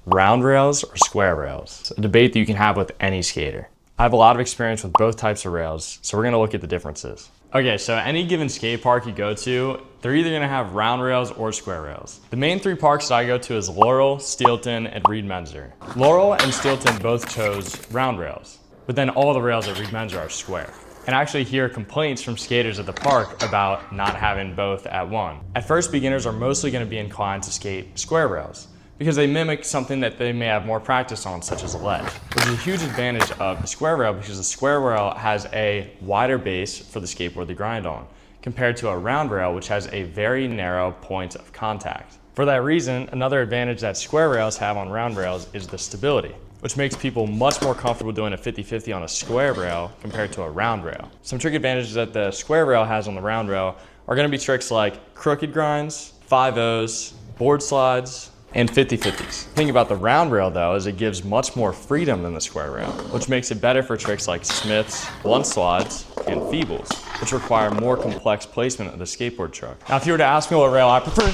round rails or square rails? It's a debate that you can have with any skater. I have a lot of experience with both types of rails, so we're gonna look at the differences. Okay, so any given skate park you go to, they're either gonna have round rails or square rails. The main three parks that I go to is Laurel, Steelton, and Reed-Menzer. Laurel and Steelton both chose round rails, but then all the rails at Reed-Menzer are square. And I actually hear complaints from skaters at the park about not having both at one. At first, beginners are mostly gonna be inclined to skate square rails, because they mimic something that they may have more practice on, such as a ledge, which is a huge advantage of the square rail because the square rail has a wider base for the skateboard to grind on, compared to a round rail, which has a very narrow point of contact. For that reason, another advantage that square rails have on round rails is the stability, which makes people much more comfortable doing a 50-50 on a square rail compared to a round rail. Some trick advantages that the square rail has on the round rail are gonna be tricks like crooked grinds, 5-0s, board slides, and 50-50s. The thing about the round rail though is it gives much more freedom than the square rail, which makes it better for tricks like Smiths, blunt slides, and feebles, which require more complex placement of the skateboard truck. Now, if you were to ask me what rail I prefer,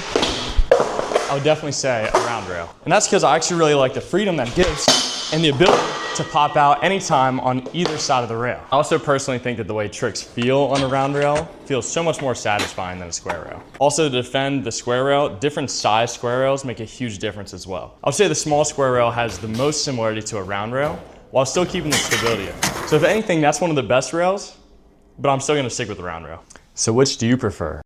I would definitely say a round rail. And that's because I actually really like the freedom that it gives and the ability to pop out anytime on either side of the rail. I also personally think that the way tricks feel on a round rail feels so much more satisfying than a square rail. Also, to defend the square rail, different size square rails make a huge difference as well. I would say the small square rail has the most similarity to a round rail while still keeping the stability. So if anything, that's one of the best rails, but I'm still gonna stick with the round rail. So which do you prefer?